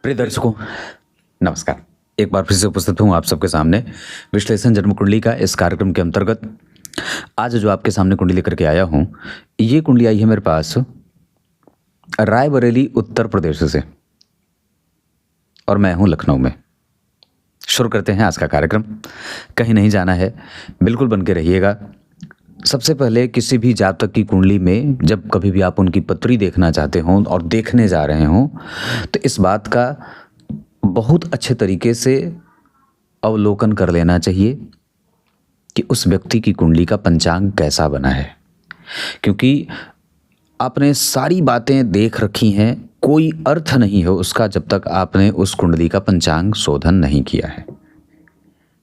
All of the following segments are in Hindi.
प्रिय दर्शकों, नमस्कार। एक बार फिर से उपस्थित हूँ आप सबके सामने विश्लेषण जन्म कुंडली का इस कार्यक्रम के अंतर्गत। आज जो आपके सामने कुंडली लेकर के आया हूँ, ये कुंडली आई है मेरे पास रायबरेली उत्तर प्रदेश से, और मैं हूँ लखनऊ में। शुरू करते हैं आज का कार्यक्रम। कहीं नहीं जाना है, बिल्कुल बन के रहिएगा। सबसे पहले किसी भी जातक की कुंडली में जब कभी भी आप उनकी पत्री देखना चाहते हों और देखने जा रहे हों, तो इस बात का बहुत अच्छे तरीके से अवलोकन कर लेना चाहिए कि उस व्यक्ति की कुंडली का पंचांग कैसा बना है। क्योंकि आपने सारी बातें देख रखी हैं, कोई अर्थ नहीं हो उसका जब तक आपने उस कुंडली का पंचांग शोधन नहीं किया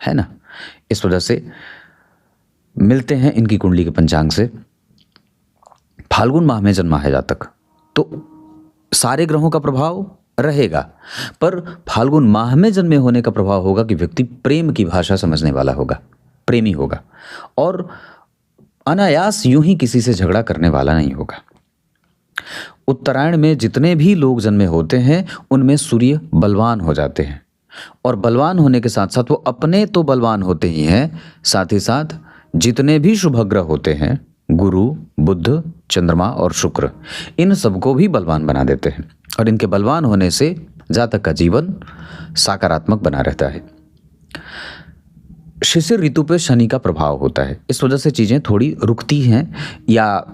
है ना। इस वजह से मिलते हैं इनकी कुंडली के पंचांग से। फाल्गुन माह में जन्मा है जातक, तो सारे ग्रहों का प्रभाव रहेगा, पर फाल्गुन माह में जन्मे होने का प्रभाव होगा कि व्यक्ति प्रेम की भाषा समझने वाला होगा, प्रेमी होगा, और अनायास यूं ही किसी से झगड़ा करने वाला नहीं होगा। उत्तरायण में जितने भी लोग जन्मे होते हैं उनमें सूर्य बलवान हो जाते हैं, और बलवान होने के साथ साथ वो अपने तो बलवान होते ही हैं, साथ ही साथ जितने भी शुभ ग्रह होते हैं, गुरु, बुध, चंद्रमा और शुक्र, इन सबको भी बलवान बना देते हैं। और इनके बलवान होने से जातक का जीवन सकारात्मक बना रहता है। शिशिर ऋतु पे शनि का प्रभाव होता है, इस वजह से चीज़ें थोड़ी रुकती हैं, या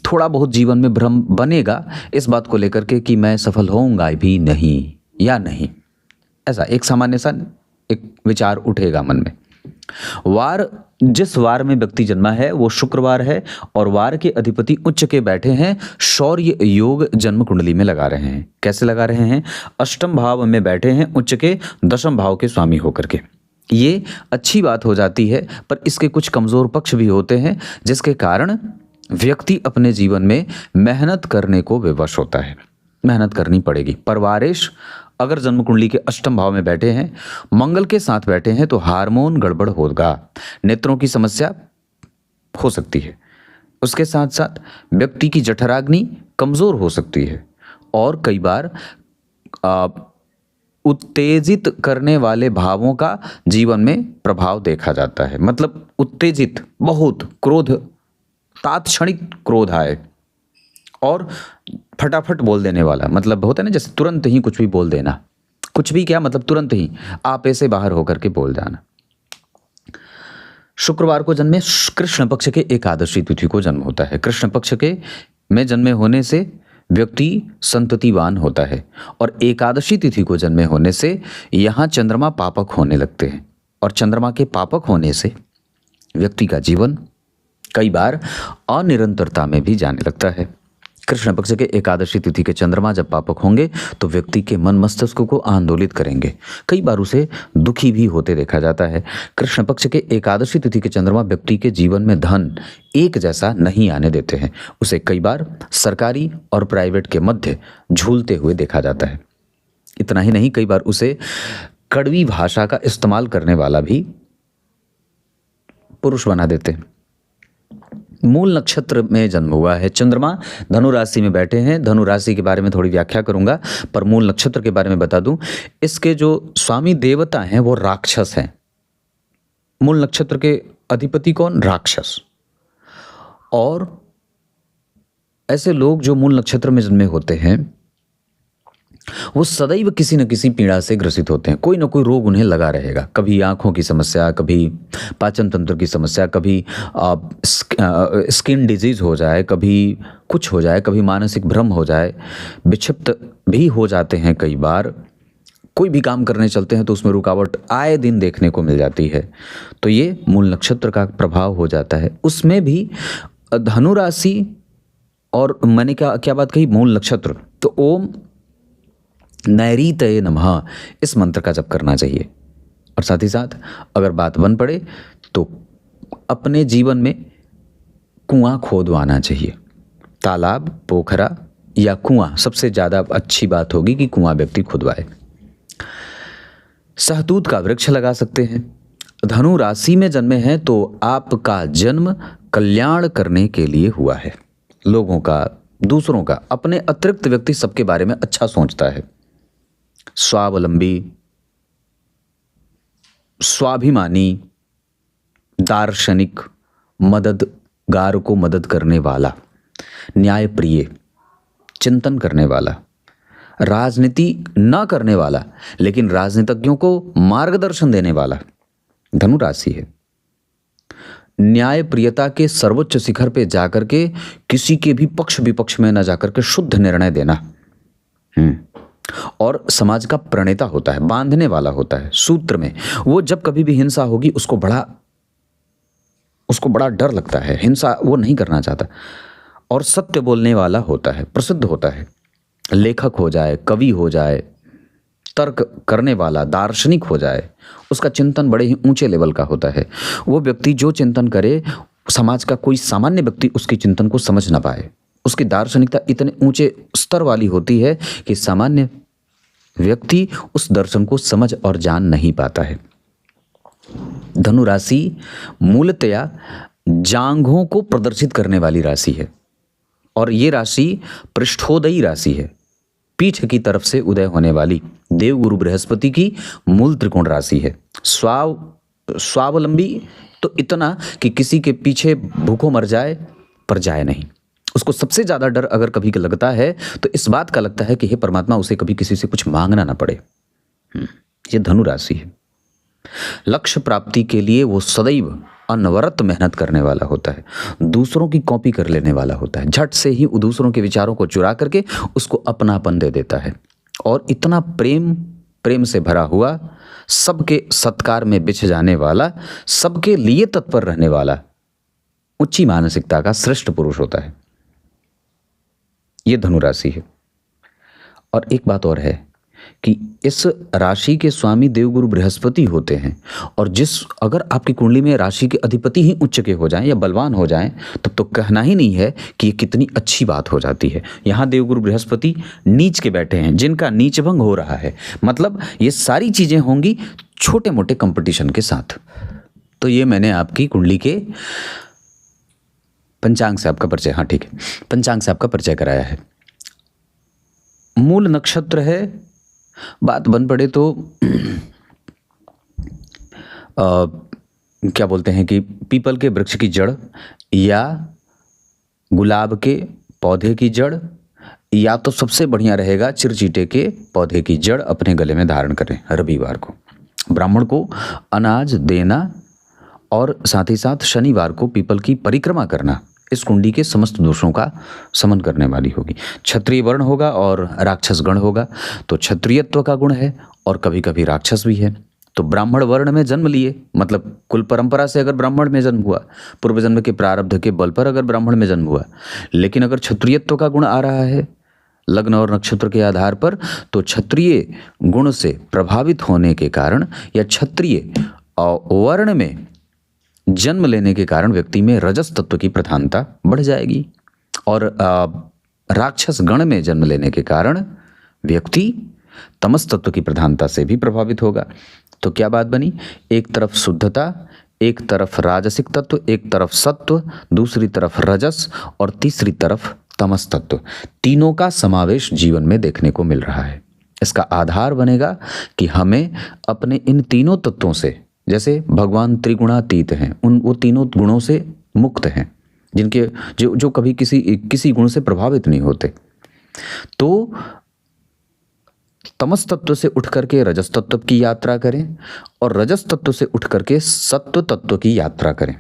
थोड़ा बहुत जीवन में भ्रम बनेगा इस बात को लेकर के कि मैं सफल होऊंगा भी नहीं या नहीं, ऐसा एक सामान्य सा एक विचार उठेगा मन में। वार, जिस वार में व्यक्ति जन्मा है वो शुक्रवार है, और वार के अधिपति उच्च के बैठे हैं, शौर्य योग जन्म कुंडली में लगा रहे हैं। कैसे लगा रहे हैं? अष्टम भाव में बैठे हैं उच्च के, दशम भाव के स्वामी होकर के। ये अच्छी बात हो जाती है, पर इसके कुछ कमजोर पक्ष भी होते हैं, जिसके कारण व्यक्ति अपने जीवन में मेहनत करने को विवश होता है। मेहनत करनी पड़ेगी। परवारेश अगर जन्म कुंडली के अष्टम भाव में बैठे हैं, मंगल के साथ बैठे हैं, तो हार्मोन गड़बड़ होगा, नेत्रों की समस्या हो सकती है। उसके साथ साथ व्यक्ति की जठराग्नि कमजोर हो सकती है, और कई बार उत्तेजित करने वाले भावों का जीवन में प्रभाव देखा जाता है। मतलब उत्तेजित, बहुत क्रोध, तात्क्षणिक क्रोध आए और फटाफट बोल देने वाला, मतलब होता है ना, जैसे तुरंत ही कुछ भी बोल देना। कुछ भी क्या मतलब, तुरंत ही आपे से बाहर होकर के बोल जाना। शुक्रवार को जन्मे, कृष्ण पक्ष के एकादशी तिथि को जन्म होता है। कृष्ण पक्ष के में जन्मे होने से व्यक्ति संततिवान होता है, और एकादशी तिथि को जन्मे होने से यहाँ चंद्रमा पापक होने लगते हैं, और चंद्रमा के पापक होने से व्यक्ति का जीवन कई बार अनिरंतरता में भी जाने लगता है। कृष्ण पक्ष के एकादशी तिथि के चंद्रमा जब पापक होंगे तो व्यक्ति के मन मस्तिष्क को आंदोलित करेंगे, कई बार उसे दुखी भी होते देखा जाता है। कृष्ण पक्ष के एकादशी तिथि के चंद्रमा व्यक्ति के जीवन में धन एक जैसा नहीं आने देते हैं, उसे कई बार सरकारी और प्राइवेट के मध्य झूलते हुए देखा जाता है। इतना ही नहीं, कई बार उसे कड़वी भाषा का इस्तेमाल करने वाला भी पुरुष बना देते हैं। मूल नक्षत्र में जन्म हुआ है, चंद्रमा धनु राशि में बैठे हैं। धनु राशि के बारे में थोड़ी व्याख्या करूंगा, पर मूल नक्षत्र के बारे में बता दूं। इसके जो स्वामी देवता हैं वो राक्षस हैं। मूल नक्षत्र के अधिपति कौन? राक्षस। और ऐसे लोग जो मूल नक्षत्र में जन्मे होते हैं वो सदैव किसी न किसी पीड़ा से ग्रसित होते हैं। कोई ना कोई रोग उन्हें लगा रहेगा, कभी आंखों की समस्या, कभी पाचन तंत्र की समस्या, कभी स्किन डिजीज हो जाए, कभी कुछ हो जाए, कभी मानसिक भ्रम हो जाए, विक्षिप्त भी हो जाते हैं। कई बार कोई भी काम करने चलते हैं तो उसमें रुकावट आए दिन देखने को मिल जाती है। तो ये मूल नक्षत्र का प्रभाव हो जाता है। उसमें भी धनु राशि, और मैंने क्या बात कही, मूल नक्षत्र, तो ओम नैऋतये नमः इस मंत्र का जप करना चाहिए। और साथ ही साथ अगर बात बन पड़े तो अपने जीवन में कुआं खोदवाना चाहिए। तालाब, पोखरा या कुआं, सबसे ज़्यादा अच्छी बात होगी कि कुआं व्यक्ति खुदवाए। सहतूत का वृक्ष लगा सकते हैं। धनु राशि में जन्मे हैं तो आपका जन्म कल्याण करने के लिए हुआ है। लोगों का, दूसरों का, अपने अतिरिक्त व्यक्ति सबके बारे में अच्छा सोचता है। स्वावलंबी, स्वाभिमानी, दार्शनिक, मददगार को मदद करने वाला, न्यायप्रिय, चिंतन करने वाला, राजनीति न करने वाला लेकिन राजनीतिज्ञों को मार्गदर्शन देने वाला धनु राशि है। न्यायप्रियता के सर्वोच्च शिखर पे जाकर के किसी के भी पक्ष विपक्ष में न जाकर के शुद्ध निर्णय देना। और समाज का प्रणेता होता है, बांधने वाला होता है सूत्र में। वो जब कभी भी हिंसा होगी उसको बड़ा डर लगता है, हिंसा वो नहीं करना चाहता। और सत्य बोलने वाला होता है, प्रसिद्ध होता है, लेखक हो जाए, कवि हो जाए, तर्क करने वाला, दार्शनिक हो जाए, उसका चिंतन बड़े ही ऊंचे लेवल का होता है। वो व्यक्ति जो चिंतन करे, समाज का कोई सामान्य व्यक्ति उसकी चिंतन को समझ ना पाए। उसकी दार्शनिकता इतने ऊंचे स्तर वाली होती है कि सामान्य व्यक्ति उस दर्शन को समझ और जान नहीं पाता है। धनु राशि मूलतया जांघों को प्रदर्शित करने वाली राशि है और ये राशि पृष्ठोदयी राशि है, पीठ की तरफ से उदय होने वाली देवगुरु बृहस्पति की मूल त्रिकोण राशि है। स्वावलंबी तो इतना कि किसी के पीछे भूखों मर जाए पर जाए नहीं। उसको सबसे ज़्यादा डर अगर कभी लगता है तो इस बात का लगता है कि हे परमात्मा, उसे कभी किसी से कुछ मांगना ना पड़े। ये धनु राशि है। लक्ष्य प्राप्ति के लिए वो सदैव अनवरत मेहनत करने वाला होता है, दूसरों की कॉपी कर लेने वाला होता है, झट से ही दूसरों के विचारों को चुरा करके उसको अपनापन दे देता है और इतना प्रेम से भरा हुआ, सबके सत्कार में बिछ जाने वाला, सबके लिए तत्पर रहने वाला, उच्ची मानसिकता का श्रेष्ठ पुरुष होता है। ये धनु राशि है। और एक बात और है कि इस राशि के स्वामी देवगुरु बृहस्पति होते हैं और अगर आपकी कुंडली में राशि के अधिपति ही उच्च के हो जाएं या बलवान हो जाएं तब तो कहना ही नहीं है कि ये कितनी अच्छी बात हो जाती है। यहाँ देवगुरु बृहस्पति नीच के बैठे हैं, जिनका नीच भंग हो रहा है, मतलब ये सारी चीजें होंगी छोटे मोटे कंपटीशन के साथ। तो ये मैंने आपकी कुंडली के पंचांग से आपका परिचय, हाँ ठीक है, पंचांग से आपका परिचय कराया है। मूल नक्षत्र है, बात बन पड़े तो क्या बोलते हैं कि पीपल के वृक्ष की जड़ या गुलाब के पौधे की जड़, या तो सबसे बढ़िया रहेगा चिरचीटे के पौधे की जड़ अपने गले में धारण करें रविवार को। ब्राह्मण को अनाज देना और साथ ही साथ शनिवार को पीपल की परिक्रमा करना इस कुंडी के समस्त दोषों का समन करने वाली होगी। क्षत्रिय वर्ण होगा और राक्षस गण होगा, तो क्षत्रियत्व का गुण है और कभी कभी राक्षस भी है। तो ब्राह्मण वर्ण में जन्म लिए, मतलब कुल परंपरा से अगर ब्राह्मण में जन्म हुआ, पूर्व जन्म के प्रारब्ध के बल पर अगर ब्राह्मण में जन्म हुआ, लेकिन अगर क्षत्रियत्व का गुण आ रहा है लग्न और नक्षत्र के आधार पर, तो क्षत्रिय गुण से प्रभावित होने के कारण या क्षत्रिय वर्ण में जन्म लेने के कारण व्यक्ति में रजस तत्व की प्रधानता बढ़ जाएगी और राक्षस गण में जन्म लेने के कारण व्यक्ति तमस तत्व की प्रधानता से भी प्रभावित होगा। तो क्या बात बनी, एक तरफ शुद्धता, एक तरफ राजसिक तत्व, एक तरफ सत्व, दूसरी तरफ रजस और तीसरी तरफ तमस तत्व, तीनों का समावेश जीवन में देखने को मिल रहा है। इसका आधार बनेगा कि हमें अपने इन तीनों तत्वों से, जैसे भगवान त्रिगुणातीत हैं, वो तीनों गुणों से मुक्त हैं, जिनके जो कभी किसी गुण से प्रभावित नहीं होते, तो तमस तत्व से उठ करके रजस तत्व की यात्रा करें और रजस तत्व से उठ करके सत्व तत्व की यात्रा करें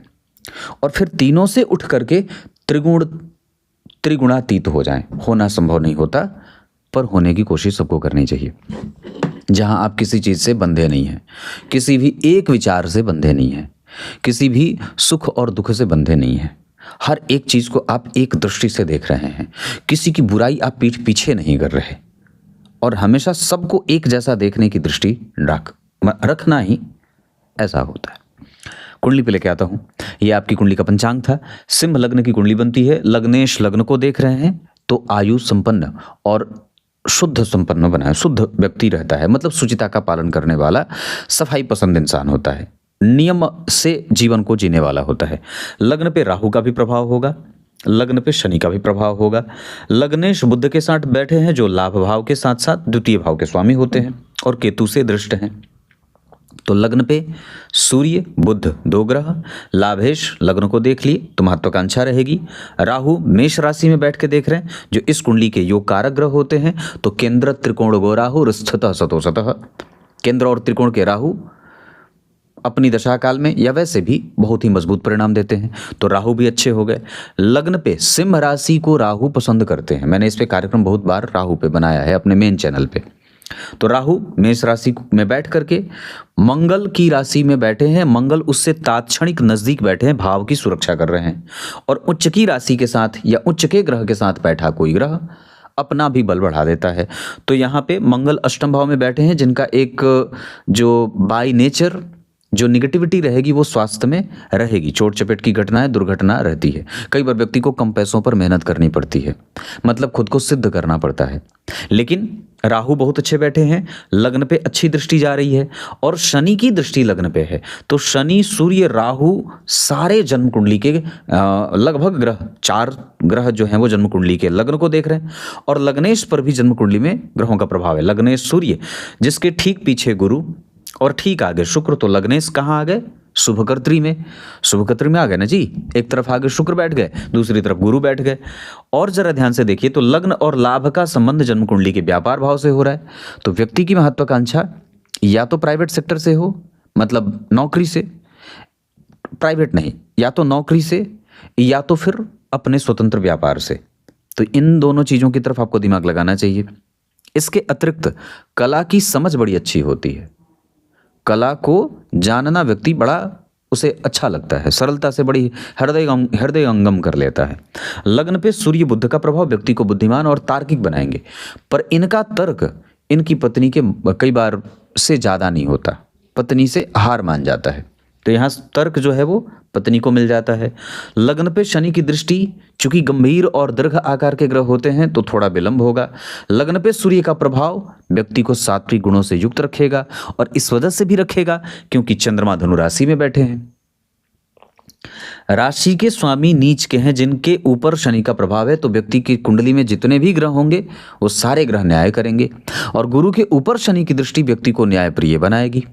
और फिर तीनों से उठ करके त्रिगुणातीत हो जाएं। होना संभव नहीं होता, पर होने की कोशिश सबको करनी चाहिए। जहां आप किसी चीज से बंधे नहीं हैं, किसी भी एक विचार से बंधे नहीं हैं, किसी भी सुख और दुख से बंधे नहीं हैं, हर एक चीज को आप एक दृष्टि से देख रहे हैं, किसी की बुराई आप पीठ पीछे नहीं कर रहे और हमेशा सबको एक जैसा देखने की दृष्टि रखना ही ऐसा होता है। कुंडली पे लेके आता हूं, ये आपकी कुंडली का पंचांग था। सिंह लग्न की कुंडली बनती है, लग्नेश लग्न को देख रहे हैं तो आयु संपन्न और शुद्ध संपन्न बना है, शुद्ध व्यक्ति रहता है, मतलब शुचिता का पालन करने वाला, सफाई पसंद इंसान होता है, नियम से जीवन को जीने वाला होता है। लग्न पे राहु का भी प्रभाव होगा, लग्न पे शनि का भी प्रभाव होगा। लग्नेश बुध के साथ बैठे हैं जो लाभ भाव के साथ साथ द्वितीय भाव के स्वामी होते हैं और केतु से दृष्ट हैं। तो लग्न पे सूर्य बुध दो ग्रह, लाभेश लग्न को देख लिए तो महत्वाकांक्षा रहेगी। राहु मेष राशि में बैठ के देख रहे हैं जो इस कुंडली के योग कारक ग्रह होते हैं। तो केंद्र त्रिकोण गो राहु स्थितः सतो सतः, केंद्र और त्रिकोण के राहु अपनी दशा काल में या वैसे भी बहुत ही मजबूत परिणाम देते हैं। तो राहु भी अच्छे हो गए। लग्न पे सिंह राशि को राहु पसंद करते हैं, मैंने इस पे कार्यक्रम बहुत बार राहु पे बनाया है अपने मेन चैनल पे। तो राहु मेष राशि में बैठ करके मंगल की राशि में बैठे हैं, मंगल उससे तात्क्षणिक नजदीक बैठे हैं, भाव की सुरक्षा कर रहे हैं। और उच्च की राशि के साथ या उच्च के ग्रह के साथ बैठा कोई ग्रह अपना भी बल बढ़ा देता है। तो यहाँ पे मंगल अष्टम भाव में बैठे हैं जिनका एक जो बाय नेचर जो निगेटिविटी रहेगी वो स्वास्थ्य में रहेगी, चोट चपेट की घटनाएं दुर्घटना रहती है। कई बार व्यक्ति को कम पैसों पर मेहनत करनी पड़ती है, मतलब खुद को सिद्ध करना पड़ता है। लेकिन राहु बहुत अच्छे बैठे हैं, लग्न पे अच्छी दृष्टि जा रही है और शनि की दृष्टि लग्न पे है। तो शनि सूर्य राहु सारे जन्म कुंडली के लगभग ग्रह 4 ग्रह जो हैं वो जन्म कुंडली के लग्न को देख रहे हैं। और लग्नेश पर भी जन्म कुंडली में ग्रहों का प्रभाव है। लग्नेश सूर्य जिसके ठीक पीछे गुरु और ठीक आगे शुक्र। तो लग्नेश कहाँ आ गए? शुभकर्त्री में। शुभकर्त्री में आ गए ना जी, एक तरफ आगे शुक्र बैठ गए, दूसरी तरफ गुरु बैठ गए। और जरा ध्यान से देखिए तो लग्न और लाभ का संबंध जन्म कुंडली के व्यापार भाव से हो रहा है। तो व्यक्ति की महत्वाकांक्षा या तो प्राइवेट सेक्टर से हो, मतलब नौकरी से, प्राइवेट नहीं, या तो नौकरी से या तो फिर अपने स्वतंत्र व्यापार से। तो इन दोनों चीजों की तरफ आपको दिमाग लगाना चाहिए। इसके अतिरिक्त कला की समझ बड़ी अच्छी होती है, कला को जानना व्यक्ति बड़ा उसे अच्छा लगता है, सरलता से बड़ी हृदयंगम कर लेता है। लग्न पे सूर्य बुध का प्रभाव व्यक्ति को बुद्धिमान और तार्किक बनाएंगे, पर इनका तर्क इनकी पत्नी के कई बार से ज़्यादा नहीं होता, पत्नी से हार मान जाता है। तो यहाँ तर्क जो है वो पत्नी को मिल जाता है। लग्न पे शनि की दृष्टि चूंकि गंभीर और दीर्घ आकार के ग्रह होते हैं तो थोड़ा विलंब होगा। लग्न पे सूर्य का प्रभाव व्यक्ति को सात्विक गुणों से युक्त रखेगा और इस वजह से भी रखेगा क्योंकि चंद्रमा धनु राशि में बैठे हैं। राशि के स्वामी नीच के हैं जिनके ऊपर शनि का प्रभाव है, तो व्यक्ति की कुंडली में जितने भी ग्रह होंगे वो सारे ग्रह न्याय करेंगे। और गुरु के ऊपर शनि की दृष्टि व्यक्ति को न्यायप्रिय बनाएगी।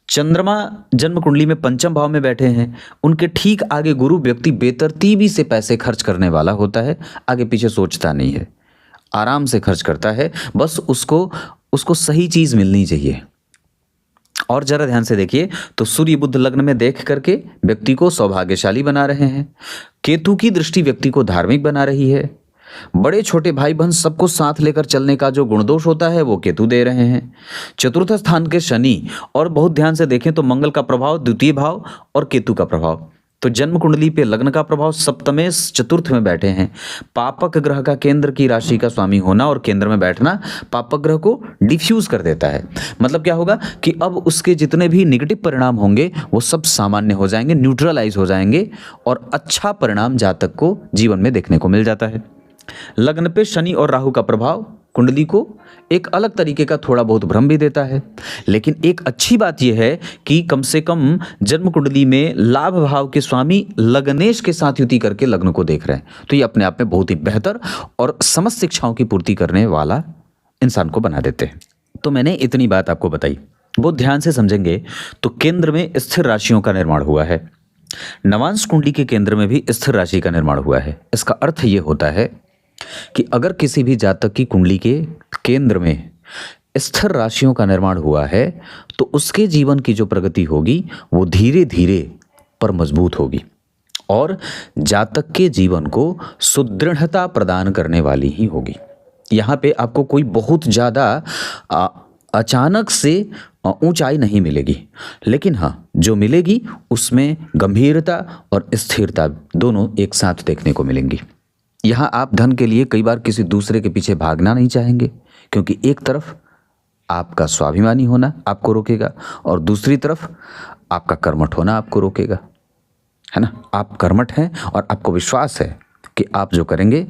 चंद्रमा जन्म कुंडली में पंचम भाव में बैठे हैं, उनके ठीक आगे गुरु व्यक्ति बेतरतीबी से पैसे खर्च करने वाला होता है, आगे पीछे सोचता नहीं है, आराम से खर्च करता है, बस उसको सही चीज मिलनी चाहिए। और जरा ध्यान से देखिए तो सूर्य बुध लग्न में देख करके व्यक्ति को सौभाग्यशाली बना रहे हैं। केतु की दृष्टि व्यक्ति को धार्मिक बना रही है। बड़े छोटे भाई बहन सबको साथ लेकर चलने का जो गुणदोष होता है वो केतु दे रहे हैं। चतुर्थ स्थान के शनि और बहुत ध्यान से देखें तो मंगल का प्रभाव द्वितीय भाव और केतु का प्रभाव, तो जन्म कुंडली पे लग्न का प्रभाव सप्तमेश चतुर्थ में बैठे हैं। पापक ग्रह का केंद्र की राशि का स्वामी होना और केंद्र में बैठना पापक ग्रह को डिफ्यूज कर देता है। मतलब क्या होगा कि अब उसके जितने भी निगेटिव परिणाम होंगे वो सब सामान्य हो जाएंगे, न्यूट्रलाइज हो जाएंगे और अच्छा परिणाम जातक को जीवन में देखने को मिल जाता है। लग्न पे शनि और राहु का प्रभाव कुंडली को एक अलग तरीके का थोड़ा बहुत भ्रम भी देता है, लेकिन एक अच्छी बात यह है कि कम से कम जन्म कुंडली में लाभ भाव के स्वामी लग्नेश के साथ युति करके लग्न को देख रहे हैं, तो ये अपने आप में बहुत ही बेहतर और समस्त शिक्षाओं की पूर्ति करने वाला इंसान को बना देते हैं। तो मैंने इतनी बात आपको बताई, बहुत ध्यान से समझेंगे तो केंद्र में स्थिर राशियों का निर्माण हुआ है। नवांश कुंडली के केंद्र में भी स्थिर राशि का निर्माण हुआ है। इसका अर्थ ये होता है कि अगर किसी भी जातक की कुंडली के केंद्र में स्थिर राशियों का निर्माण हुआ है तो उसके जीवन की जो प्रगति होगी वो धीरे धीरे पर मजबूत होगी और जातक के जीवन को सुदृढ़ता प्रदान करने वाली ही होगी। यहाँ पे आपको कोई बहुत ज़्यादा अचानक से ऊंचाई नहीं मिलेगी, लेकिन हाँ जो मिलेगी उसमें गंभीरता और स्थिरता दोनों एक साथ देखने को मिलेंगी। यहाँ आप धन के लिए कई बार किसी दूसरे के पीछे भागना नहीं चाहेंगे, क्योंकि एक तरफ आपका स्वाभिमानी होना आपको रोकेगा और दूसरी तरफ आपका कर्मठ होना आपको रोकेगा, है ना। आप कर्मठ हैं और आपको विश्वास है कि आप जो करेंगे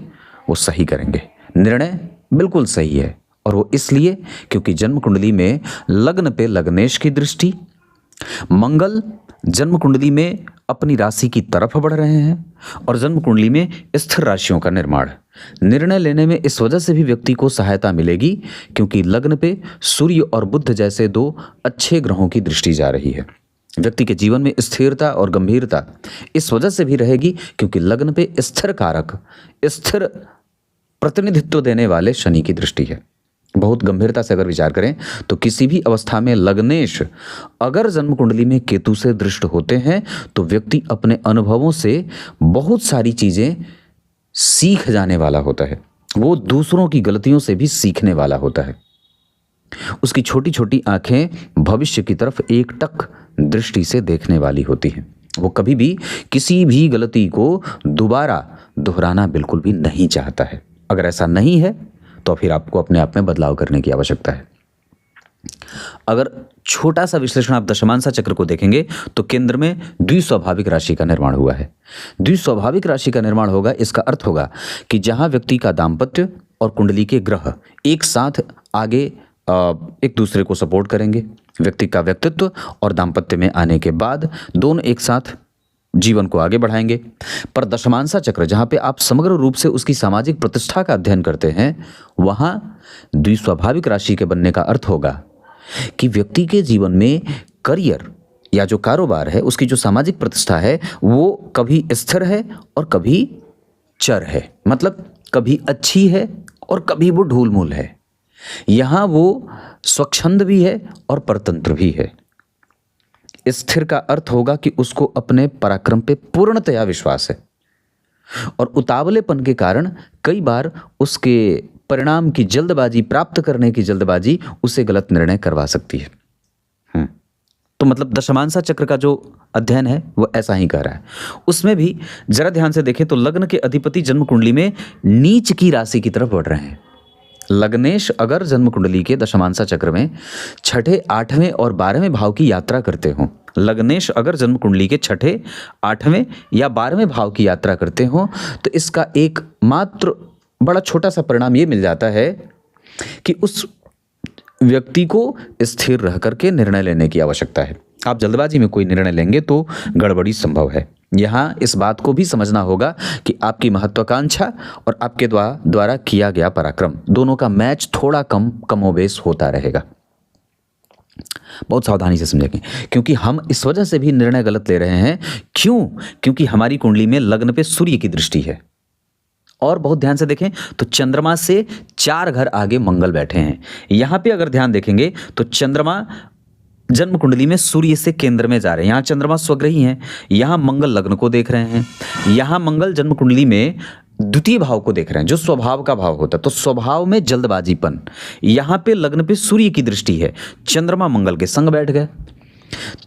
वो सही करेंगे, निर्णय बिल्कुल सही है। और वो इसलिए क्योंकि जन्म कुंडली में लग्न पे लग्नेश की दृष्टि, मंगल जन्म कुंडली में अपनी राशि की तरफ बढ़ रहे हैं और जन्म कुंडली में स्थिर राशियों का निर्माण। निर्णय लेने में इस वजह से भी व्यक्ति को सहायता मिलेगी क्योंकि लग्न पे सूर्य और बुध जैसे दो अच्छे ग्रहों की दृष्टि जा रही है। व्यक्ति के जीवन में स्थिरता और गंभीरता इस वजह से भी रहेगी क्योंकि लग्न पे स्थिर कारक, स्थिर प्रतिनिधित्व देने वाले शनि की दृष्टि है। बहुत गंभीरता से अगर विचार करें तो किसी भी अवस्था में लग्नेश अगर जन्म कुंडली में केतु से दृष्ट होते हैं तो व्यक्ति अपने अनुभवों से बहुत सारी चीजें सीख जाने वाला होता है। वो दूसरों की गलतियों से भी सीखने वाला होता है। उसकी छोटी छोटी आंखें भविष्य की तरफ एकटक दृष्टि से देखने वाली होती हैं। वो कभी भी किसी भी गलती को दोबारा दोहराना बिल्कुल भी नहीं चाहता है। अगर ऐसा नहीं है तो फिर आपको अपने आप में बदलाव करने की आवश्यकता है। अगर छोटा सा विश्लेषण आप दशमांसा चक्र को देखेंगे तो केंद्र में द्विस्वाभाविक राशि का निर्माण हुआ है। द्विस्वाभाविक राशि का निर्माण होगा, इसका अर्थ होगा कि जहां व्यक्ति का दाम्पत्य और कुंडली के ग्रह एक साथ आगे एक दूसरे को सपोर्ट करेंगे। व्यक्ति का व्यक्तित्व और दाम्पत्य में आने के बाद दोनों एक साथ जीवन को आगे बढ़ाएंगे। पर दशमांसा चक्र जहां पे आप समग्र रूप से उसकी सामाजिक प्रतिष्ठा का अध्ययन करते हैं, वहां द्विस्वाभाविक राशि के बनने का अर्थ होगा कि व्यक्ति के जीवन में करियर या जो कारोबार है, उसकी जो सामाजिक प्रतिष्ठा है, वो कभी स्थिर है और कभी चर है। मतलब कभी अच्छी है और कभी वो ढूलमूल है। यहां वो स्वच्छंद भी है और परतंत्र भी है। स्थिर का अर्थ होगा कि उसको अपने पराक्रम पे पूर्णतया विश्वास है और उतावलेपन के कारण कई बार उसके परिणाम की जल्दबाजी, प्राप्त करने की जल्दबाजी उसे गलत निर्णय करवा सकती है। तो मतलब दशमांसा चक्र का जो अध्ययन है वो ऐसा ही कह रहा है। उसमें भी जरा ध्यान से देखें तो लग्न के अधिपति जन्म कुंडली में नीच की राशि की तरफ बढ़ रहे हैं। लग्नेश अगर जन्म कुंडली के दशमांसा चक्र में छठे, आठवें और 12वें भाव की यात्रा करते हो, लग्नेश अगर जन्म कुंडली के छठे, आठवें या 12वें भाव की यात्रा करते हो तो इसका एक मात्र बड़ा छोटा सा परिणाम ये मिल जाता है कि उस व्यक्ति को स्थिर रह करके निर्णय लेने की आवश्यकता है। आप जल्दबाजी में कोई निर्णय लेंगे तो गड़बड़ी संभव है। यहाँ इस बात को भी समझना होगा कि आपकी महत्वाकांक्षा और आपके द्वारा किया गया पराक्रम दोनों का मैच थोड़ा कमोबेश होता रहेगा। बहुत सावधानी से समझेंगे क्योंकि हम इस वजह से भी निर्णय गलत ले रहे हैं। क्यों? क्योंकि हमारी कुंडली में लग्न पे सूर्य की दृष्टि है और बहुत ध्यान से देखें तो चंद्रमा से 4 घर आगे मंगल बैठे हैं। यहां पे अगर ध्यान देखेंगे तो चंद्रमा जन्म कुंडली में सूर्य से केंद्र में जा रहे हैं। यहाँ चंद्रमा स्वग्रही हैं, यहाँ मंगल लग्न को देख रहे हैं, यहाँ मंगल जन्म कुंडली में द्वितीय भाव को देख रहे हैं जो स्वभाव का भाव होता है। तो स्वभाव में जल्दबाजीपन, यहाँ पे लग्न पे सूर्य की दृष्टि है, चंद्रमा मंगल के संग बैठ गए।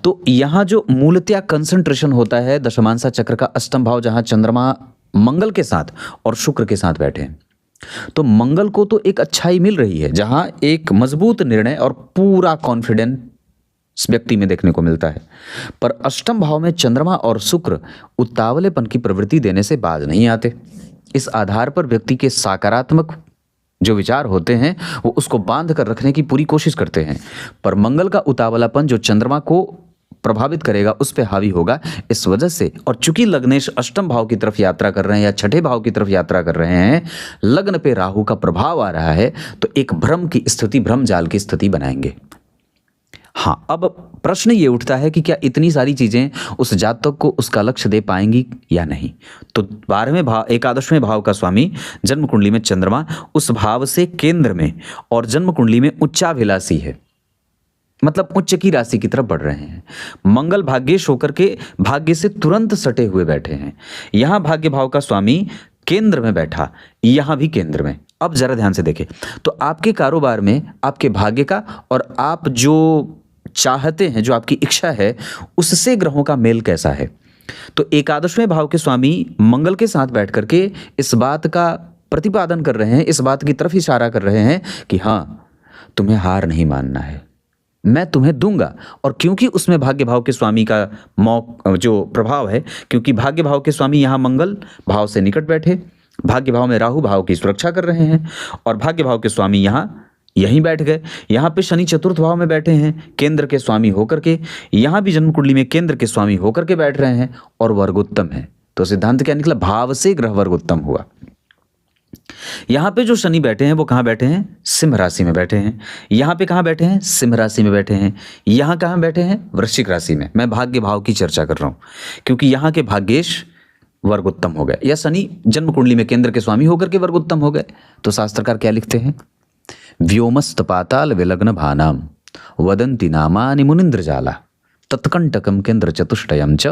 तो यहाँ जो मूलतया कंसंट्रेशन होता है दशमांसा चक्र का अष्टम भाव, जहाँ चंद्रमा मंगल के साथ और शुक्र के साथ बैठे हैं, तो मंगल को तो एक अच्छाई मिल रही है जहाँ एक मजबूत निर्णय और पूरा कॉन्फिडेंस व्यक्ति में देखने को मिलता है। पर अष्टम भाव में चंद्रमा और शुक्र उतावलेपन की प्रवृत्ति देने से बाज नहीं आते। इस आधार पर व्यक्ति के सकारात्मक जो विचार होते हैं वो उसको बांध कर रखने की पूरी कोशिश करते हैं। पर मंगल का उतावलापन जो चंद्रमा को प्रभावित करेगा उस पर हावी होगा। इस वजह से, और चूंकि लग्नेश अष्टम भाव की तरफ यात्रा कर रहे हैं या छठे भाव की तरफ यात्रा कर रहे हैं, लग्न पे राहु का प्रभाव आ रहा है, तो एक भ्रम की स्थिति, भ्रम जाल की स्थिति बनाएंगे। हाँ, अब प्रश्न ये उठता है कि क्या इतनी सारी चीजें उस जातक को उसका लक्ष्य दे पाएंगी या नहीं। तो 12वें भाव, एकादशवें भाव का स्वामी जन्म कुंडली में चंद्रमा उस भाव से केंद्र में और जन्म कुंडली में उच्चाभिलाषी है, मतलब उच्च की राशि की तरफ बढ़ रहे हैं। मंगल भाग्येश होकर के भाग्य से तुरंत सटे हुए बैठे हैं। यहां भाग्य भाव का स्वामी केंद्र में बैठा, यहां भी केंद्र में। अब जरा ध्यान से देखें तो आपके कारोबार में आपके भाग्य का और आप जो चाहते हैं, जो आपकी इच्छा है, उससे ग्रहों का मेल कैसा है। तो एकादशवें भाव के स्वामी मंगल के साथ बैठ करके इस बात का प्रतिपादन कर रहे हैं, इस बात की तरफ इशारा कर रहे हैं कि हाँ, तुम्हें हार नहीं मानना है, मैं तुम्हें दूंगा। और क्योंकि उसमें भाग्य भाव के स्वामी का जो प्रभाव है, क्योंकि भाग्य भाव के स्वामी यहाँ मंगल भाव से निकट बैठे, भाग्य भाव में राहु भाव की सुरक्षा कर रहे हैं, और भाग्य भाव के स्वामी यहाँ यहीं बैठ गए। यहाँ पे शनि चतुर्थ भाव में बैठे हैं केंद्र के स्वामी होकर के, यहाँ भी जन्म कुंडली में केंद्र के स्वामी होकर के बैठ रहे हैं और वर्ग उत्तम है। तो सिद्धांत क्या निकला? भाव से ग्रह वर्ग उत्तम हुआ। यहाँ पे जो शनि बैठे हैं वो कहाँ बैठे हैं? सिंह राशि में बैठे हैं। यहाँ पे कहाँ बैठे हैं? सिंह राशि में बैठे हैं। यहाँ कहाँ बैठे हैं? वृश्चिक राशि में। मैं भाग्य भाव की चर्चा कर रहा हूँ क्योंकि यहाँ के भाग्येश वर्ग उत्तम हो गए, या शनि जन्म कुंडली में केंद्र के स्वामी होकर के वर्ग उत्तम हो गए। तो शास्त्रकार क्या लिखते हैं? व्योमस्त पाताल विलग्न भानाम वदंती नामानि मुनिंद्रजाला तत्कंटकम केंद्र चतुष्टयम च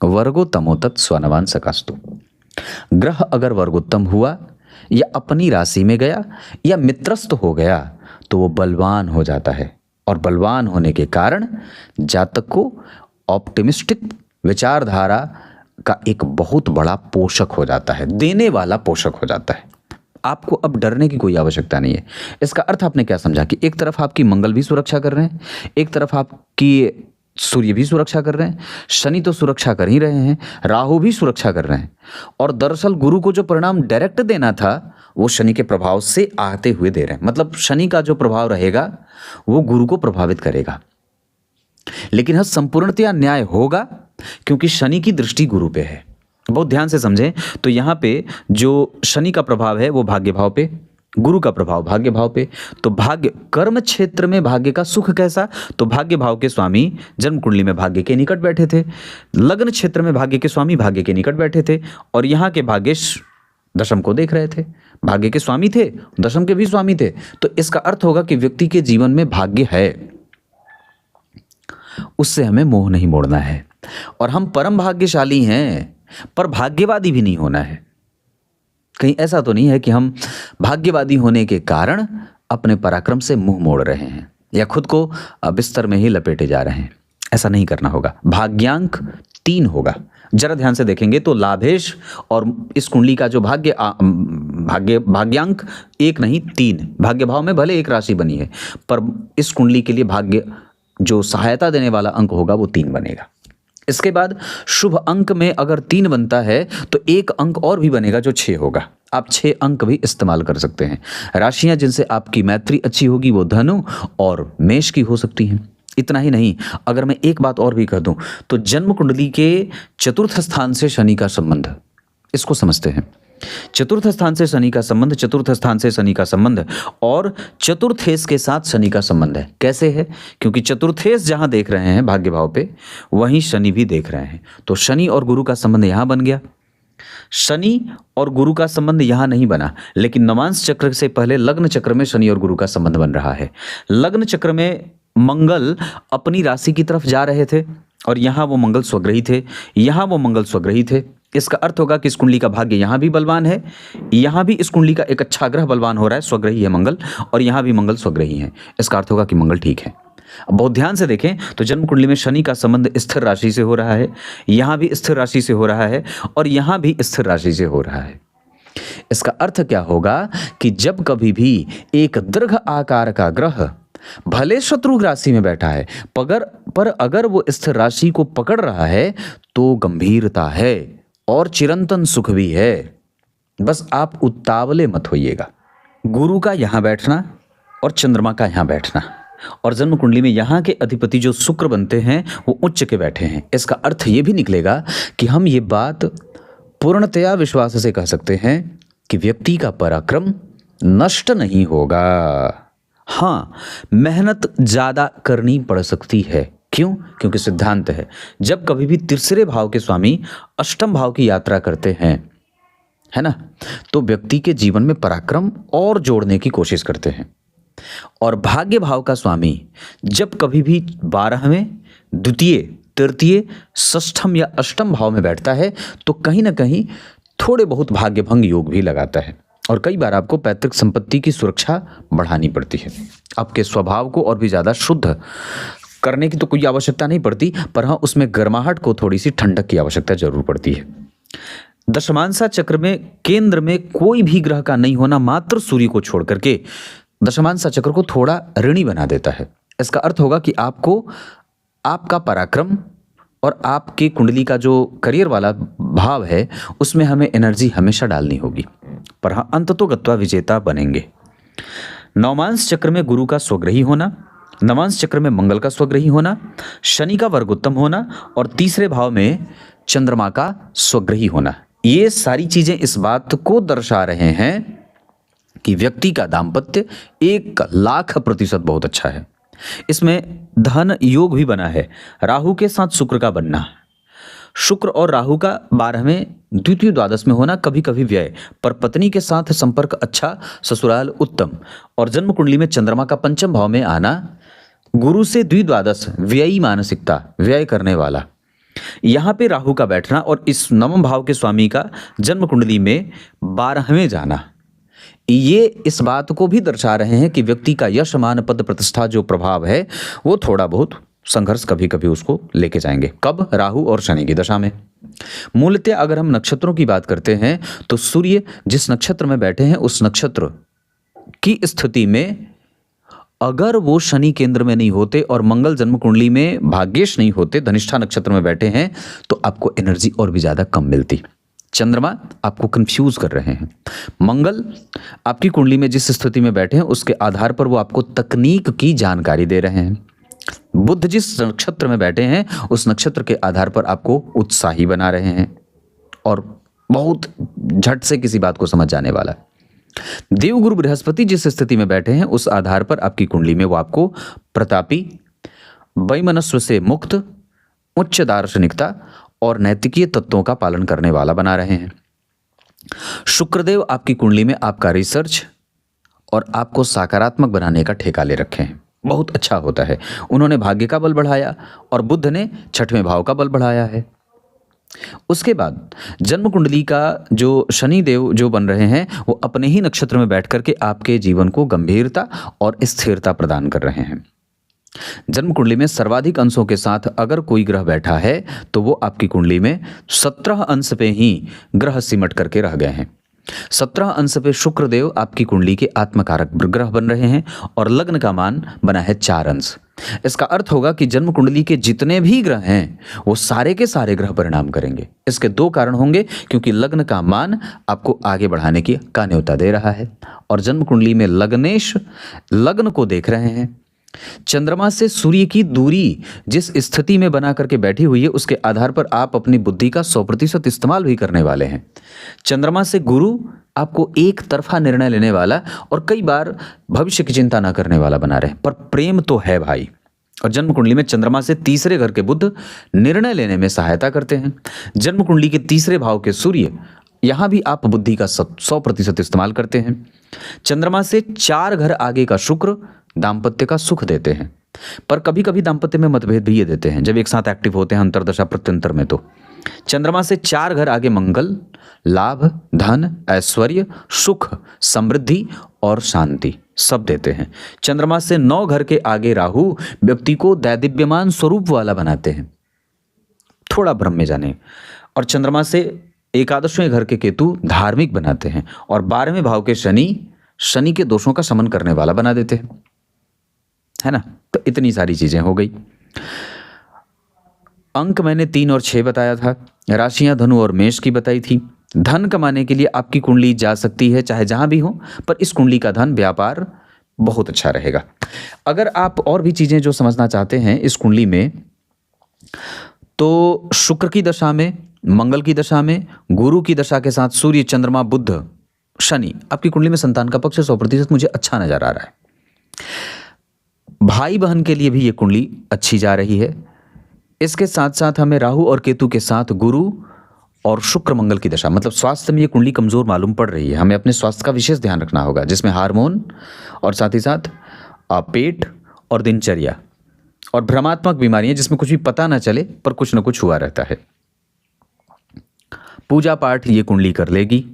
वर्गोत्तमो तत्स्वनवान सकास्तु। ग्रह अगर वर्गोत्तम हुआ या अपनी राशि में गया या मित्रस्थ हो गया तो वो बलवान हो जाता है, और बलवान होने के कारण जातक को ऑप्टिमिस्टिक विचारधारा का एक बहुत बड़ा पोषक हो जाता है, देने वाला पोषक हो जाता है। आपको अब डरने की कोई आवश्यकता नहीं है। इसका अर्थ आपने क्या समझा कि एक तरफ आपकी मंगल भी सुरक्षा कर रहे हैं, एक तरफ आपकी सूर्य भी सुरक्षा कर रहे हैं, शनि तो सुरक्षा कर ही रहे हैं, राहु भी सुरक्षा कर रहे हैं, और दरअसल गुरु को जो परिणाम डायरेक्ट देना था वो शनि के प्रभाव से आते हुए दे रहे हैं। मतलब शनि का जो प्रभाव रहेगा वो गुरु को प्रभावित करेगा, लेकिन हाँ संपूर्णतया न्याय होगा क्योंकि शनि की दृष्टि गुरु पे है। बहुत ध्यान से समझें। तो यहाँ पे जो शनि का प्रभाव है वो भाग्य भाव पे, गुरु का प्रभाव भाग्य भाव पे। तो भाग्य कर्म क्षेत्र में भाग्य का सुख कैसा? तो भाग्य भाव के स्वामी जन्म कुंडली में भाग्य के निकट बैठे थे, लग्न क्षेत्र में भाग्य के स्वामी भाग्य के निकट बैठे थे, और यहाँ के भाग्येश दशम को देख रहे थे। भाग्य के स्वामी थे, दशम के भी स्वामी थे। तो इसका अर्थ होगा कि व्यक्ति के जीवन में भाग्य है, उससे हमें मोह नहीं मोड़ना है, और हम परम भाग्यशाली हैं, पर भाग्यवादी भी नहीं होना है। कहीं ऐसा तो नहीं है कि हम भाग्यवादी होने के कारण अपने पराक्रम से मुंह मोड़ रहे हैं या खुद को बिस्तर में ही लपेटे जा रहे हैं। ऐसा नहीं करना होगा। भाग्यांक 3 होगा। जरा ध्यान से देखेंगे तो लाभेश और इस कुंडली का जो भाग्यांक 1 नहीं 3, भाग्य भाव में भले एक राशि बनी है पर इस कुंडली के लिए भाग्य जो सहायता देने वाला अंक होगा वो 3 बनेगा। इसके बाद शुभ अंक में अगर 3 बनता है तो एक अंक और भी बनेगा जो 6 होगा। आप 6 अंक भी इस्तेमाल कर सकते हैं। राशियां जिनसे आपकी मैत्री अच्छी होगी वो धनु और मेष की हो सकती हैं। इतना ही नहीं, अगर मैं एक बात और भी कर दूं तो जन्म कुंडली के चतुर्थ स्थान से शनि का संबंध, इसको समझते हैं। चतुर्थ स्थान से शनि का संबंध, चतुर्थ स्थान से शनि का संबंध और चतुर्थेश के साथ शनि का संबंध है। कैसे है? क्योंकि चतुर्थेश जहां देख रहे हैं भाग्य भाव पे, वहीं शनि भी देख रहे हैं। तो शनि और गुरु का संबंध यहां बन गया। शनि और गुरु का संबंध यहां नहीं बना, लेकिन नवांश चक्र से पहले लग्न चक्र में शनि और गुरु का संबंध बन रहा है। लग्न चक्र में मंगल अपनी राशि की तरफ जा रहे थे और यहां वो मंगल स्वग्रही थे, यहां वो मंगल स्वग्रही थे। इसका अर्थ होगा कि इस कुंडली का भाग्य यहां भी बलवान है, यहां भी इस कुंडली का एक अच्छा ग्रह बलवान हो रहा है, स्वग्रही है मंगल, और यहां भी मंगल स्वग्रही है। इसका अर्थ होगा कि मंगल ठीक है। अब बहुत ध्यान से देखें तो जन्म कुंडली में शनि का संबंध स्थिर राशि से हो रहा है, यहां भी स्थिर राशि से हो रहा है और यहां भी स्थिर राशि से हो रहा है। इसका अर्थ क्या होगा कि जब कभी भी एक दीर्घ आकार का ग्रह भले शत्रु राशि में बैठा है पर अगर वो स्थिर राशि को पकड़ रहा है तो गंभीरता है और चिरंतन सुख भी है। बस आप उतावले मत होइएगा। गुरु का यहां बैठना और चंद्रमा का यहां बैठना, और जन्म कुंडली में यहाँ के अधिपति जो शुक्र बनते हैं वो उच्च के बैठे हैं। इसका अर्थ ये भी निकलेगा कि हम ये बात पूर्णतया विश्वास से कह सकते हैं कि व्यक्ति का पराक्रम नष्ट नहीं होगा। हाँ, मेहनत ज़्यादा करनी पड़ सकती है। क्यों? क्योंकि सिद्धांत है जब कभी भी तीसरे भाव के स्वामी अष्टम भाव की यात्रा करते हैं, है ना, तो व्यक्ति के जीवन में पराक्रम और जोड़ने की कोशिश करते हैं। और भाग्य भाव का स्वामी जब कभी भी 12वें, द्वितीय, तृतीय, षष्ठम या अष्टम भाव में बैठता है तो कहीं ना कहीं थोड़े बहुत भाग्यभंग योग भी लगाता है, और कई बार आपको पैतृक संपत्ति की सुरक्षा बढ़ानी पड़ती है। आपके स्वभाव को और भी ज़्यादा शुद्ध करने की तो कोई आवश्यकता नहीं पड़ती, पर हाँ उसमें गर्माहट को थोड़ी सी ठंडक की आवश्यकता जरूर पड़ती है। दशमांशा चक्र में केंद्र में कोई भी ग्रह का नहीं होना मात्र सूर्य को छोड़ करके दशमांशा चक्र को थोड़ा ऋणी बना देता है। इसका अर्थ होगा कि आपको आपका पराक्रम और आपके कुंडली का जो करियर वाला भाव है उसमें हमें एनर्जी हमेशा डालनी होगी, पर हाँ अंततोगत्वा विजेता बनेंगे। नवमांश चक्र में गुरु का स्वग्रही होना, नवांश चक्र में मंगल का स्वग्रही होना, शनि का वर्गोत्तम होना और तीसरे भाव में चंद्रमा का स्वग्रही होना, ये सारी चीजें इस बात को दर्शा रहे हैं कि व्यक्ति का दाम्पत्य 1,00,000% बहुत अच्छा है। इसमें धन योग भी बना है, राहु के साथ शुक्र का बनना, शुक्र और राहु का 12वें द्वितीय द्वादश में होना, कभी कभी व्यय, पर पत्नी के साथ संपर्क अच्छा, ससुराल उत्तम, और जन्म कुंडली में चंद्रमा का पंचम भाव में आना, गुरु से द्विद्वादश व्ययी मानसिकता, व्यय करने वाला, यहाँ पे राहु का बैठना और इस नवम भाव के स्वामी का जन्म कुंडली में 12वें जाना, ये इस बात को भी दर्शा रहे हैं कि व्यक्ति का यश मान पद प्रतिष्ठा जो प्रभाव है वो थोड़ा बहुत संघर्ष कभी कभी उसको लेके जाएंगे। कब? राहु और शनि की दशा में। मूलतः अगर हम नक्षत्रों की बात करते हैं तो सूर्य जिस नक्षत्र में बैठे हैं उस नक्षत्र की स्थिति में अगर वो शनि केंद्र में नहीं होते और मंगल जन्म कुंडली में भाग्येश नहीं होते, धनिष्ठा नक्षत्र में बैठे हैं, तो आपको एनर्जी और भी ज्यादा कम मिलती। चंद्रमा आपको कंफ्यूज कर रहे हैं, मंगल आपकी कुंडली में जिस स्थिति में बैठे हैं उसके आधार पर वो आपको तकनीक की जानकारी दे रहे हैं, बुध जिस नक्षत्र में बैठे हैं उस नक्षत्र के आधार पर आपको उत्साही बना रहे हैं और बहुत झट से किसी बात को समझ जाने वाला। देवगुरु बृहस्पति जिस स्थिति में बैठे हैं उस आधार पर आपकी कुंडली में वो आपको प्रतापी, वैमनस्व से मुक्त, उच्च दार्शनिकता और नैतिकीय तत्वों का पालन करने वाला बना रहे हैं। शुक्रदेव आपकी कुंडली में आपका रिसर्च और आपको सकारात्मक बनाने का ठेका ले रखे हैं, बहुत अच्छा होता है। उन्होंने भाग्य का बल बढ़ाया और बुध ने 6वें भाव का बल बढ़ाया है। उसके बाद जन्म कुंडली का जो शनि देव जो बन रहे हैं वो अपने ही नक्षत्र में बैठ करके आपके जीवन को गंभीरता और स्थिरता प्रदान कर रहे हैं। जन्म कुंडली में सर्वाधिक अंशों के साथ अगर कोई ग्रह बैठा है तो वो आपकी कुंडली में 17 अंश पे ही ग्रह सिमट करके रह गए हैं। 17 अंश पे शुक्रदेव आपकी कुंडली के आत्मकारक ग्रह बन रहे हैं और लग्न का मान बना है 4 अंश। इसका अर्थ होगा कि जन्म कुंडली के जितने भी ग्रह हैं वो सारे के सारे ग्रह परिणाम करेंगे। इसके 2 कारण होंगे, क्योंकि लग्न का मान आपको आगे बढ़ाने की का न्योता दे रहा है और जन्म कुंडली में लग्नेश लग्न को देख रहे हैं। चंद्रमा से सूर्य की दूरी जिस स्थिति में बना करके बैठी हुई है उसके आधार पर आप अपनी बुद्धि का 100% इस्तेमाल भी करने वाले हैं। चंद्रमा से गुरु आपको एक तरफा निर्णय लेने वाला और कई बार भविष्य की चिंता ना करने वाला बना रहे हैं, पर प्रेम तो है भाई। और जन्म कुंडली में चंद्रमा से तीसरे घर के बुध निर्णय लेने में सहायता करते हैं। जन्म कुंडली के तीसरे भाव के सूर्य, यहां भी आप बुद्धि का 100% इस्तेमाल करते हैं। चंद्रमा से 4 घर आगे का शुक्र दाम्पत्य का सुख देते हैं, पर कभी कभी दाम्पत्य में मतभेद भी ये देते हैं जब एक साथ एक्टिव होते हैं अंतरदशा प्रत्यंतर में। तो चंद्रमा से 4 घर आगे मंगल लाभ, धन, ऐश्वर्य, सुख, समृद्धि और शांति सब देते हैं। चंद्रमा से 9 घर के आगे राहु व्यक्ति को दैदिव्यमान स्वरूप वाला बनाते हैं, थोड़ा भ्रम में जाने। और चंद्रमा से 11वें घर के केतु धार्मिक बनाते हैं और 12वें भाव के शनि के दोषों का शमन करने वाला बना देते हैं, है ना। तो इतनी सारी चीजें हो गई। अंक मैंने 3 और 6 बताया था, राशियां धनु और मेष की बताई थी। धन कमाने के लिए आपकी कुंडली जा सकती है चाहे जहां भी हो, पर इस कुंडली का धन व्यापार बहुत अच्छा रहेगा। अगर आप और भी चीजें जो समझना चाहते हैं इस कुंडली में, तो शुक्र की दशा में, मंगल की दशा में, गुरु की दशा के साथ सूर्य, चंद्रमा, बुध, शनि, आपकी कुंडली में संतान का पक्ष 100% मुझे अच्छा नजर आ रहा है। भाई बहन के लिए भी ये कुंडली अच्छी जा रही है। इसके साथ साथ हमें राहु और केतु के साथ गुरु और शुक्र मंगल की दशा, मतलब स्वास्थ्य में ये कुंडली कमजोर मालूम पड़ रही है। हमें अपने स्वास्थ्य का विशेष ध्यान रखना होगा, जिसमें हार्मोन और साथ ही साथ पेट और दिनचर्या और भ्रमात्मक बीमारियां, जिसमें कुछ भी पता ना चले पर कुछ ना कुछ हुआ रहता है। पूजा पाठ ये कुंडली कर लेगी।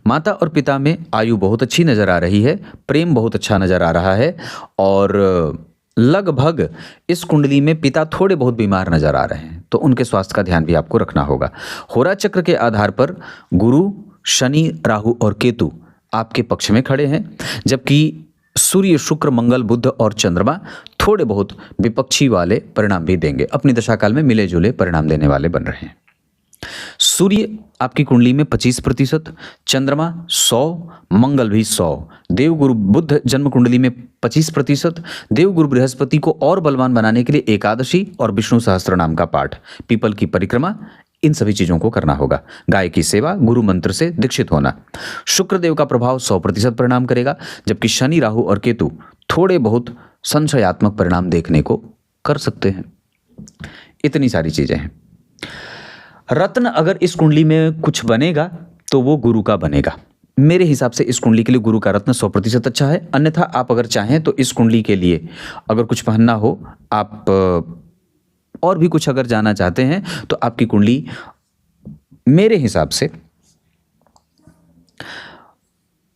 माता और पिता में आयु बहुत अच्छी नजर आ रही है, प्रेम बहुत अच्छा नजर आ रहा है और लगभग इस कुंडली में पिता थोड़े बहुत बीमार नजर आ रहे हैं, तो उनके स्वास्थ्य का ध्यान भी आपको रखना होगा। होरा चक्र के आधार पर गुरु, शनि, राहु और केतु आपके पक्ष में खड़े हैं, जबकि सूर्य, शुक्र, मंगल, बुध और चंद्रमा थोड़े बहुत विपक्षी वाले परिणाम भी देंगे, अपनी दशा काल में मिले जुले परिणाम देने वाले बन रहे हैं। सूर्य आपकी कुंडली में 25%, चंद्रमा 100, मंगल भी 100, देवगुरु बुध जन्म कुंडली में 25%, देवगुरु बृहस्पति को और बलवान बनाने के लिए एकादशी और विष्णु सहस्त्र नाम का पाठ, पीपल की परिक्रमा, इन सभी चीजों को करना होगा। गाय की सेवा, गुरु मंत्र से दीक्षित होना। शुक्र देव का प्रभाव 100% परिणाम करेगा, जबकि शनि, राहु और केतु थोड़े बहुत संशयात्मक परिणाम देखने को कर सकते हैं। इतनी सारी चीजें हैं। रत्न अगर इस कुंडली में कुछ बनेगा तो वो गुरु का बनेगा। मेरे हिसाब से इस कुंडली के लिए गुरु का रत्न 100% अच्छा है। अन्यथा आप अगर चाहें तो इस कुंडली के लिए अगर कुछ पहनना हो, आप और भी कुछ अगर जाना चाहते हैं तो आपकी कुंडली मेरे हिसाब से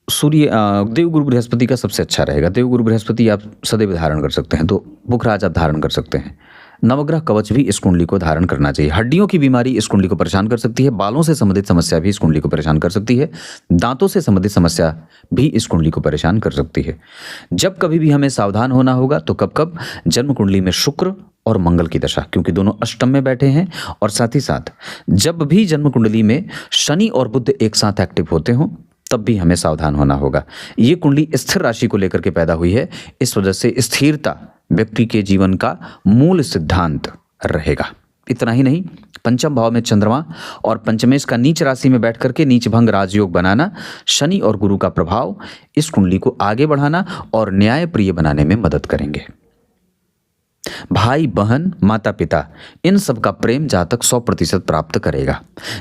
सूर्य देवगुरु बृहस्पति का सबसे अच्छा रहेगा। देवगुरु बृहस्पति आप सदैव धारण कर सकते हैं, तो पुखराज आप धारण कर सकते हैं। नवग्रह कवच भी इस कुंडली को धारण करना चाहिए। हड्डियों की बीमारी इस कुंडली को परेशान कर सकती है। बालों से संबंधित समस्या भी इस कुंडली को परेशान कर सकती है। दांतों से संबंधित समस्या भी इस कुंडली को परेशान कर सकती है। जब कभी भी हमें सावधान होना होगा तो कब जन्म कुंडली में शुक्र और मंगल की दशा, क्योंकि दोनों अष्टम में बैठे हैं, और साथ ही साथ जब भी जन्म कुंडली में शनि और बुध एक साथ एक्टिव होते हों तब भी हमें सावधान होना होगा। ये कुंडली स्थिर राशि को लेकर के पैदा हुई है, इस वजह से स्थिरता व्यक्ति के जीवन का मूल सिद्धांत रहेगा। इतना ही नहीं, पंचम भाव में चंद्रमा और पंचमेश का नीच राशि में बैठ करके नीच भंग राजयोग बनाना, शनि और गुरु का प्रभाव इस कुंडली को आगे बढ़ाना और न्याय प्रिय बनाने में मदद करेंगे। भाई बहन माता पिता इन सब का प्रेम जातक 100% प्राप्त करेगा।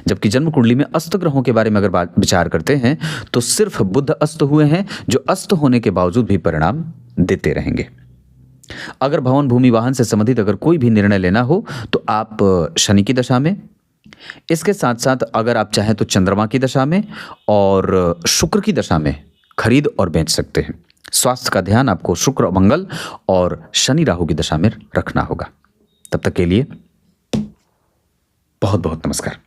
जबकि जन्म कुंडली में अस्त ग्रहों के बारे में अगर विचार करते हैं तो सिर्फ बुध अस्त हुए हैं, जो अस्त होने के बावजूद भी परिणाम देते रहेंगे। अगर भवन भूमि वाहन से संबंधित अगर कोई भी निर्णय लेना हो तो आप शनि की दशा में, इसके साथ साथ अगर आप चाहें तो चंद्रमा की दशा में और शुक्र की दशा में खरीद और बेच सकते हैं। स्वास्थ्य का ध्यान आपको शुक्र, मंगल और शनि राहु की दशा में रखना होगा। तब तक के लिए बहुत बहुत नमस्कार।